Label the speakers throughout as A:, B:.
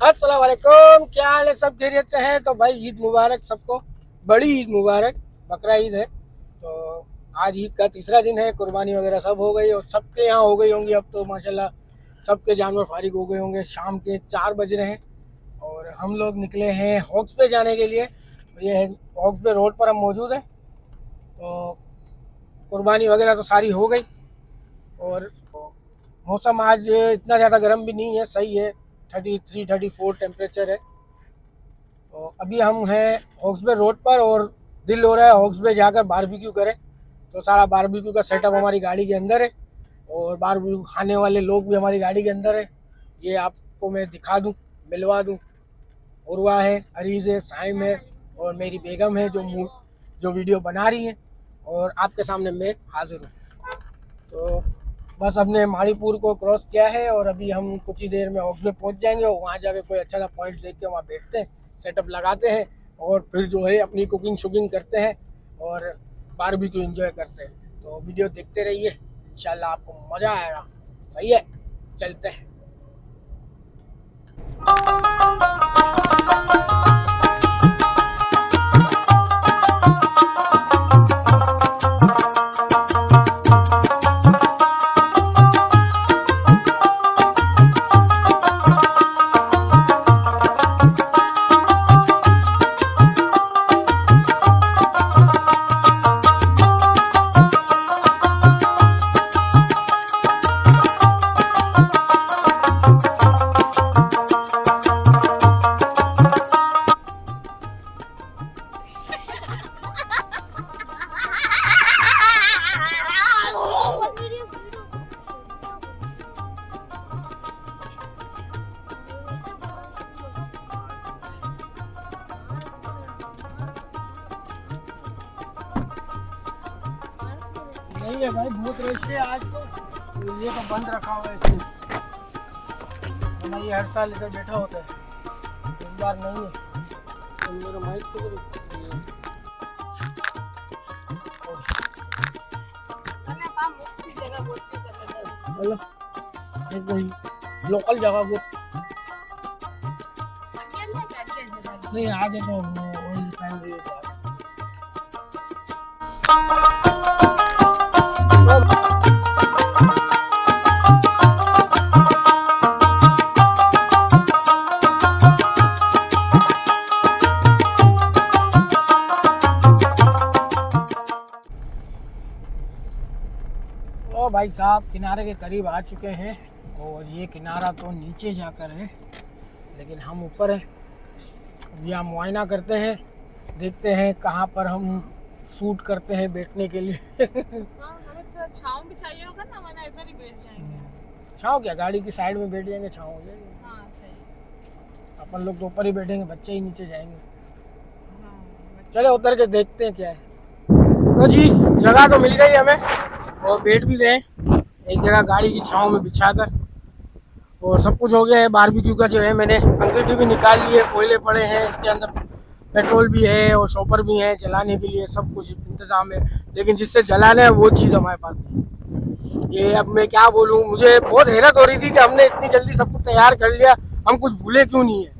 A: अस्सलाम वालेकुम, क्या हाल है? सब खैरियत से हैं? तो भाई ईद मुबारक सबको, बड़ी ईद मुबारक। बकरा ईद है तो आज ईद का तीसरा दिन है। कुर्बानी वगैरह सब हो गई और सबके यहाँ हो गई होंगी। अब तो माशाल्लाह सबके जानवर फारिग हो गए होंगे। शाम के 4 बज रहे हैं और हम लोग निकले हैं हॉक्स पे जाने के लिए। ये है हॉक्स पे रोड पर हम मौजूद हैं। तो कुर्बानी वगैरह तो सारी हो गई और मौसम आज इतना ज़्यादा गर्म भी नहीं है, सही है। 33-34 टेम्परेचर है। तो अभी हम हैं हॉक्सबे रोड पर और दिल हो रहा है हॉक्सबे जाकर बारबेक्यू करें। तो सारा बारबेक्यू का सेटअप हमारी गाड़ी के अंदर है और बारबेक्यू खाने वाले लोग भी हमारी गाड़ी के अंदर है। ये आपको मैं दिखा दूं, मिलवा दूं। उर्वा है, अरीज़ है, साइम है और मेरी बेगम है जो वीडियो बना रही है और आपके सामने मैं हाजिर हूँ। तो बस हमने मारीपुर को क्रॉस किया है और अभी हम कुछ ही देर में हॉक्सबे पहुँच जाएंगे और वहाँ जाके कोई अच्छा सा पॉइंट देख के वहाँ बैठते हैं, सेटअप लगाते हैं और फिर जो है अपनी कुकिंग शुकिंग करते हैं और बारबेक्यू एंजॉय करते हैं। तो वीडियो देखते रहिए, इंशाल्लाह आपको मज़ा आएगा। सही है, चलते हैं। नहीं है भाई, बहुत रश है आज तो ये तो बंद रखा हुआ है इसमें। हमारी हर साल इधर बैठा होता है, इस बार नहीं है। तो मेरा माइक तो लोकल जगह वो नहीं आगे तो ओ भाई साहब, किनारे के करीब आ चुके हैं और ये किनारा तो नीचे जाकर है लेकिन हम ऊपर हैं। अभी हम मुआयना करते हैं, देखते हैं कहाँ पर हम सूट करते हैं बैठने के लिए।
B: हमें तो छांव भी चाहिए होगा ना, वरना इधर ही बैठ जाएंगे।
A: छाँव क्या, गाड़ी की साइड में बैठ जाएंगे, छाँव हो जाएगी।
B: हाँ सही।
A: अपन लोग तो ऊपर ही बैठेंगे, बच्चे ही नीचे जाएंगे।
B: हाँ,
A: चले उतर के देखते हैं क्या है। तो जी जगह तो मिल गई हमें और बैठ भी गए एक जगह गाड़ी की छाँव में बिछाकर और सब कुछ हो गया है। बारबेक्यू का जो है मैंने अंगीठी भी निकाल ली है, कोयले पड़े हैं इसके अंदर, पेट्रोल भी है और शॉपर भी है जलाने के लिए, सब कुछ इंतज़ाम है। लेकिन जिससे जलाना है वो चीज़ हमारे पास नहीं। ये अब मैं क्या बोलूँ, मुझे बहुत हैरत हो रही थी कि हमने इतनी जल्दी सब कुछ तैयार कर लिया, हम कुछ भूले क्यों नहीं है।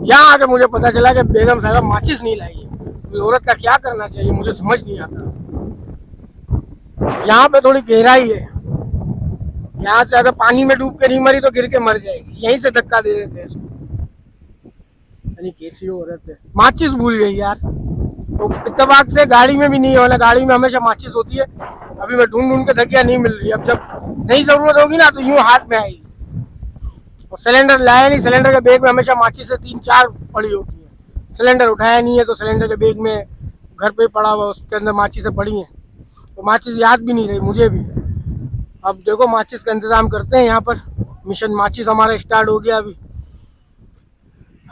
A: यहाँ आके मुझे पता चला कि बेगम साहब माचिस नहीं लाई है। तो औरत का क्या करना चाहिए मुझे समझ नहीं आता। यहाँ पे थोड़ी गहराई है, यहाँ से अगर पानी में डूब के नहीं मरी तो गिर के मर जाएगी, यहीं से धक्का दे देते हैं इसको। यानी कैसी औरत है, माचिस भूल गई यार। तो इत्तेफाक से गाड़ी में भी नहीं होना, गाड़ी में हमेशा माचिस होती है। अभी मैं ढूंढ के धक्कियाँ नहीं मिल रही, अब जब नहीं जरूरत होगी ना तो यूं हाथ में आएगी। और सिलेंडर लाया नहीं, सिलेंडर के बैग में हमेशा माचिस से 3-4 पड़ी होती है। सिलेंडर उठाया नहीं है तो सिलेंडर के बैग में घर पे पड़ा हुआ, उसके अंदर माचिस पड़ी हैं। तो माचिस याद भी नहीं रही मुझे भी। अब देखो माचिस का इंतज़ाम करते हैं यहाँ पर। मिशन माचिस हमारा स्टार्ट हो गया अभी।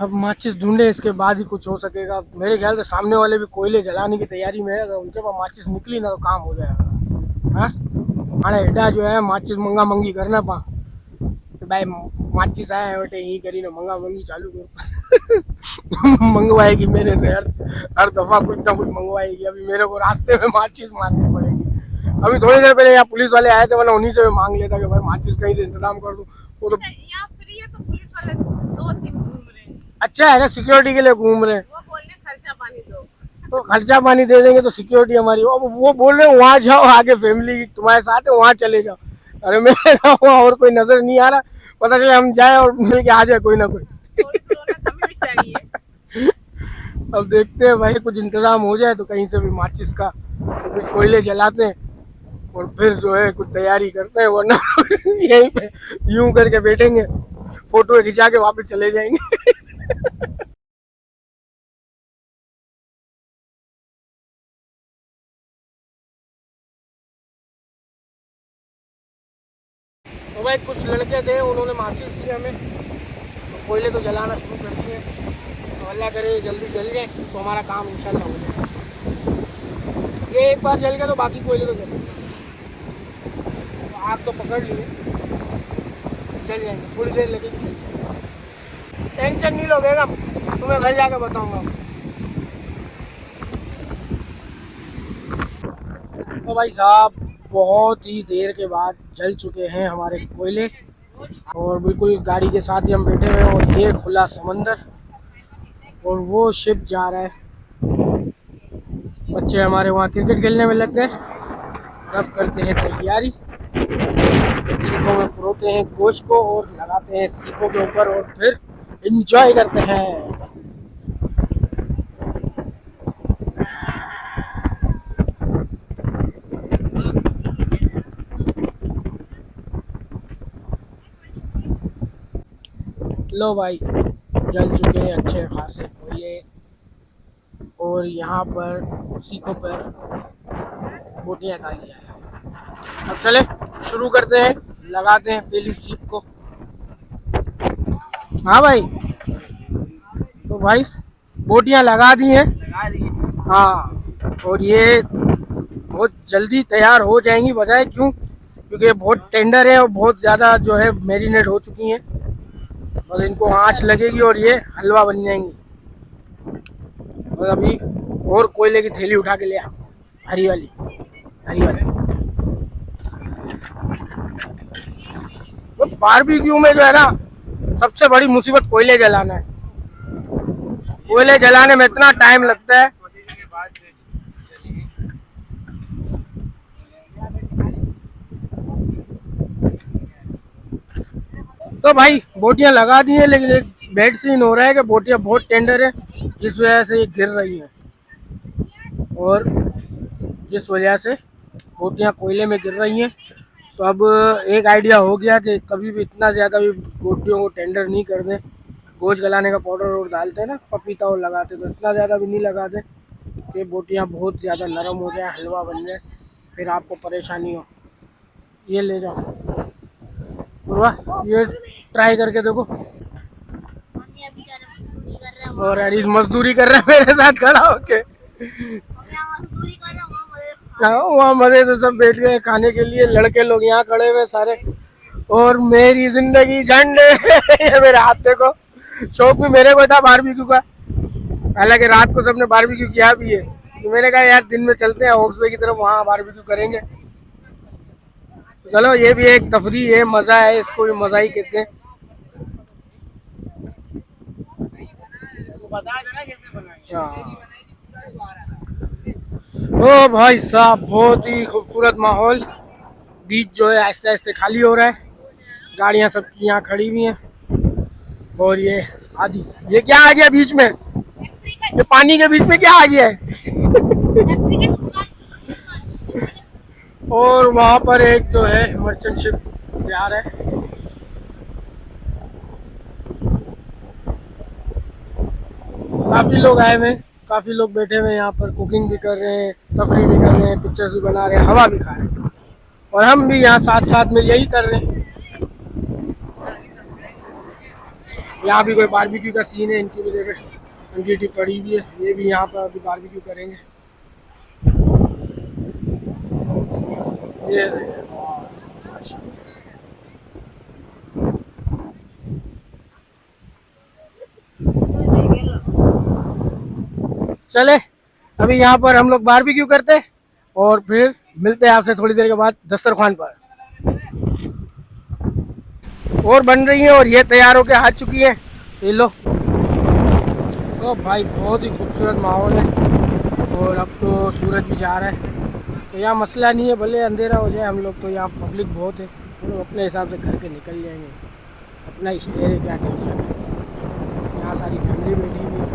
A: अब माचिस ढूंढे, इसके बाद ही कुछ हो सकेगा। मेरे ख्याल से सामने वाले भी कोयले जलाने की तैयारी में है, अगर उनके पास माचिस निकली ना तो काम हो जाएगा। हाँ, हमारा हेडा जो है माचिस मंगा मंगी करना पा तो भाई माचिस आया बेटे यही करी ना मंगा मंगी चालू करो। मंगवाएगी मेरे से हर दफ़ा कुछ ना कुछ मंगवाएगी। अभी मेरे को रास्ते में माचिस मांगनी पड़ेगी। अभी थोड़ी देर पहले यहाँ पुलिस वाले आए थे, वरना उन्हीं से मैं मांग लेता कि भाई माचिस कहीं से इंतजाम कर दूँ। वो तो
B: यहाँ फ्री है तो पुलिस वाले 2-3
A: अच्छा है ना, सिक्योरिटी के लिए घूम रहे हैं।
B: वो बोलने खर्चा पानी दो।
A: तो खर्चा पानी दे देंगे तो सिक्योरिटी हमारी। वो बोल रहे हैं वहाँ जाओ, आगे फैमिली तुम्हारे साथ है, वहाँ चले जाओ। अरे मैं वहाँ और कोई नजर नहीं आ रहा, पता चले हम जाए और मिल के आ जाए कोई ना कोई।
B: थोड़ी तो रौनक हमें भी चाहिए।
A: अब देखते हैं भाई, कुछ इंतजाम हो जाए तो कहीं से भी माचिस का कुछ कोयले जलाते हैं और फिर जो है कुछ तैयारी करते हैं, वरना यहीं पे यूं करके बैठेंगे, फोटो खिंचा के वापस चले जाएंगे। तो भाई कुछ लड़के थे, उन्होंने माचिस दी हमें, तो कोयले तो जलाना शुरू कर दिए। तो अल्लाह करे जल्दी जल जाए तो हमारा काम इंशाल्लाह हो जाए। ये एक बार जल गया तो बाकी कोयले तो जल, तो आग तो पकड़ लिए, जल जाएंगे, थोड़ी देर लगेगी। टेंशन नहीं लो बेगम, तुम्हें घर जाकर बताऊंगा। तो भाई साहब बहुत ही देर के बाद जल चुके हैं हमारे कोयले, और बिल्कुल गाड़ी के साथ ही हम बैठे हुए हैं, और ये खुला समंदर और वो शिप जा रहा है। बच्चे हमारे वहाँ क्रिकेट खेलने में लग गए, अब करते हैं तैयारी, सीखों में पुरोते हैं गोश्त को और लगाते हैं सीखों के ऊपर और फिर एंजॉय करते हैं। लो भाई जल चुके हैं अच्छे खासे कोयले, और यहाँ पर सीखों पर बोटियाँ डाली जाए। अब चले शुरू करते हैं, लगाते हैं पहली सीख को। हाँ भाई, तो भाई बोटियाँ लगा दी हैं। हाँ, और ये बहुत जल्दी तैयार हो जाएंगी, बजाय क्यों, क्योंकि ये बहुत टेंडर है और बहुत ज़्यादा जो है मैरिनेट हो चुकी हैं, और इनको आँच लगेगी और ये हलवा बन जाएंगी। और अभी और कोयले की थैली उठा के ले आ, हरी वाली, हरी वाली। तो बारबेक्यू में जो है ना, सबसे बड़ी मुसीबत कोयले जलाना है। कोयले जलाने में इतना टाइम लगता है। तो भाई बोटियां लगा दी हैं, लेकिन एक बैड सीन हो रहा है कि बोटियां बहुत टेंडर है, जिस वजह से ये गिर रही हैं, और जिस वजह से बोटियां कोयले में गिर रही हैं। तो अब एक आइडिया हो गया कि कभी भी इतना ज़्यादा भी बोटियों को टेंडर नहीं कर दें। गोश्त गलाने का पाउडर और डालते हैं ना, पपीता और लगाते, तो इतना ज़्यादा भी नहीं लगा दें कि बोटियां बहुत ज़्यादा नरम हो जाए, हलवा बन जाए, फिर आपको परेशानी हो। ये ले जाओ पूर्वा, ये ट्राई करके देखो। और अरीज मजदूरी कर रहा है मेरे साथ खड़ा होके। वहाँ मजे से सब बैठ गए खाने के लिए, लड़के लोग यहाँ खड़े हुए सारे, और मेरी जिंदगी झंडे। ये मेरे हाथ देखो, शौक भी मेरे को था बारबेक्यू का, हालांकि रात को सबने बारबेक्यू किया भी है, तो मैंने कहा यार दिन में चलते हैं हॉक्सवे की तरफ, वहाँ बारबेक्यू करेंगे। चलो ये भी एक तफरी है, मजा है, इसको भी मजा ही कहते हैं। ओ भाई साहब बहुत ही खूबसूरत माहौल, बीच जो है आहिस्ते आहिस्ते खाली हो रहा है, गाड़ियां सबकी यहाँ खड़ी हुई हैं, और ये आदि, ये क्या आ गया बीच में, ये पानी के बीच में क्या आ गया है। और वहाँ पर एक जो है मर्चेंट शिप तैयार है। काफी लोग आए हुए, काफी लोग बैठे हुए यहाँ पर, कुकिंग भी कर रहे हैं, तफरी भी कर रहे हैं, पिक्चर्स भी बना रहे हैं, हवा भी खा रहे हैं, और हम भी यहाँ साथ साथ में यही कर रहे हैं। यहाँ भी कोई बारबेक्यू का सीन है, इनकी भी जगह अंगीठी पड़ी हुई है, ये भी यहाँ पर अभी बारबेक्यू करेंगे। ये चले अभी यहाँ पर हम लोग बारबेक्यू करते हैं, और फिर मिलते हैं आपसे थोड़ी देर के बाद दस्तरखान पर। और बन रही है और ये तैयार होके आ चुकी है, ये लो। तो भाई बहुत ही खूबसूरत माहौल है और अब तो सूरज भी जा रहा है, तो यहाँ मसला नहीं है, भले अंधेरा हो जाए हम लोग तो यहाँ पब्लिक बहुत है, तो लोग अपने हिसाब से घर के निकल जाएंगे, अपना स्टे है, क्या टेंशन है। यहाँ सारी फैमिली बैठी हुई है,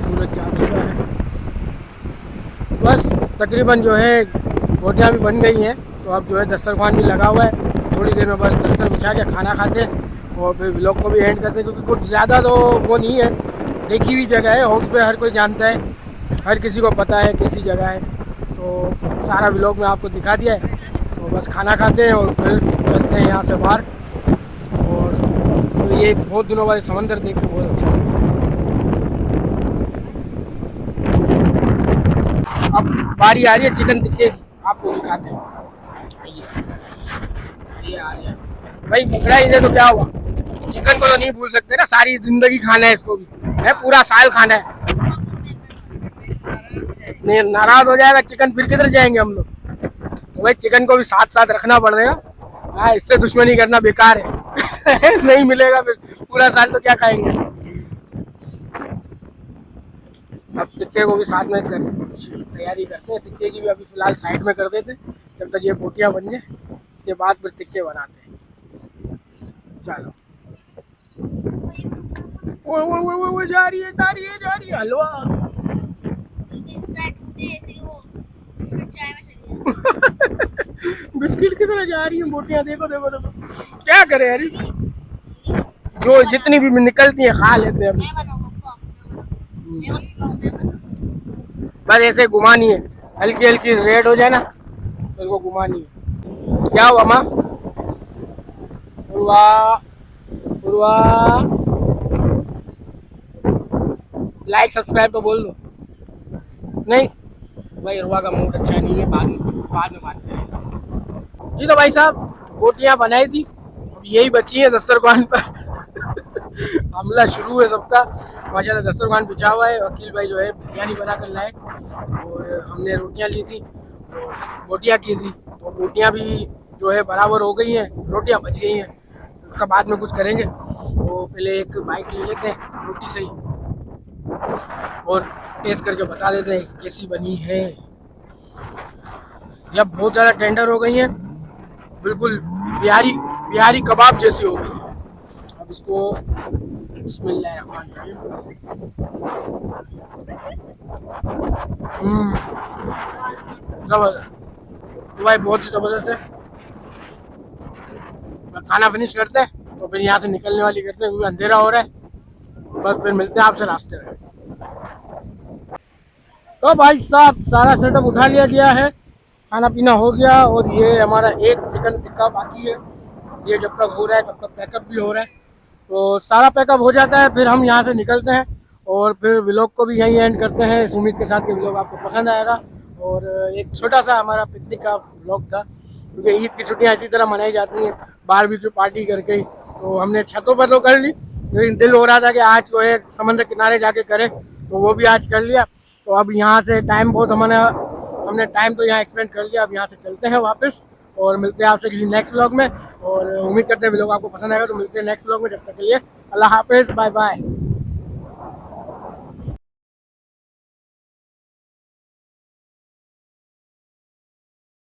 A: सूरज जा चुका है, बस तकरीबन जो है रोटियाँ भी बन गई हैं, तो अब जो है दस्तरखान भी लगा हुआ है, थोड़ी देर में बस दस्तर बिछा के खाना खाते हैं और फिर व्लॉग को भी एंड करते हैं, क्योंकि कुछ ज़्यादा तो वो नहीं है, देखी हुई जगह है, होम्स पे हर कोई जानता है, हर किसी को पता है कैसी जगह है, तो सारा व्लॉग में आपको दिखा दिया है। तो बस खाना खाते हैं और फिर चलते हैं यहाँ से बाहर, और तो ये बहुत दिनों बाद समंदर देख के बहुत अच्छा लगा। अब बारी आ रही है चिकन टिक्के की, आपको दिखाते हैं। ये आ रही है भाई, पकड़ा ही दे तो क्या हुआ, चिकन को तो नहीं भूल सकते ना, सारी जिंदगी खाना है इसको भी, है पूरा साल खाना है, नहीं नाराज हो जाएगा चिकन फिर किधर जाएंगे हम लोग, तो भाई चिकन को भी साथ साथ रखना पड़ेगा। हाँ, इससे दुश्मनी करना बेकार है नहीं मिलेगा फिर पूरा साल तो क्या खाएंगे। अब टिक्के को भी साथ में कर तैयारी करते हैं, टिक्के की भी अभी फिलहाल साइड में कर देते जब तक ये बोटियाँ बन जाए, इसके बाद फिर टिक्के बनाते हैं। चलो वो जा रही है हलवा बिस्किट की तरह जा रही है बोटियाँ, देखो देखो देखो, क्या करे यार, जो जितनी भी निकलती है खा लेते हैं, बस ऐसे घुमानी है, हल्की हल्की रेड हो जाए ना तो इसको घुमानी है। क्या हुआ माँ, उर्वा उर्वा लाइक सब्सक्राइब तो बोल दो, नहीं भाई उर्वा का मूड अच्छा नहीं है, बाद में बात करेंगे जी। तो भाई साहब बोटियाँ बनाई थी, अब यही बची है दस्तरखान पर हमला शुरू है सबका, माशाल्लाह दस्तरखान बिछा हुआ है, वकील भाई जो है बिरयानी बना कर लाए और हमने रोटियां ली थी और बोटियां की थी, तो बोटियां भी जो है बराबर हो गई हैं, रोटियां बच गई हैं, उसका बाद में कुछ करेंगे, तो पहले एक बाइट ले लेते हैं रोटी से ही और टेस्ट करके बता देते हैं कैसी बनी है। जब बहुत ज़्यादा टेंडर हो गई हैं, बिल्कुल बिहारी कबाब जैसी हो गई है। अब इसको बिस्मिल्लाहिर्रहमानिर्रहीम, जबरदस्त भाई, बहुत ही ज़बरदस्त है। खाना फिनिश करते हैं तो फिर यहाँ से निकलने वाली करते हैं, क्योंकि अंधेरा हो रहा है, बस फिर मिलते हैं आपसे रास्ते में। तो भाई साहब सारा सेटअप उठा लिया गया है, खाना पीना हो गया और ये हमारा एक चिकन टिक्का बाकी है, ये जब तक हो रहा है तब तक पैकअप भी हो रहा है, तो सारा पैकअप हो जाता है फिर हम यहाँ से निकलते हैं और फिर व्लॉग को भी यहीं एंड करते हैं, इस उम्मीद के साथ कि व्लॉग आपको पसंद आएगा। और एक छोटा सा हमारा पिकनिक का व्लॉग था, क्योंकि ईद की छुट्टियाँ इसी तरह मनाई जाती हैं, बारबेक्यू पार्टी करके ही, तो हमने छतों पर तो कर ली, लेकिन दिल हो रहा था कि आज जो है समंदर किनारे जाके करें, तो वो भी आज कर लिया। तो अब यहाँ से टाइम बहुत हमने टाइम तो यहाँ एक्सपेंड कर लिया, अब यहाँ से चलते हैं वापस और मिलते हैं आपसे किसी नेक्स्ट व्लॉग में, और उम्मीद करते हैं व्लॉग आपको पसंद आएगा, तो मिलते हैं नेक्स्ट व्लॉग में, जब तक के लिए अल्लाह हाफिज़, बाय बाय।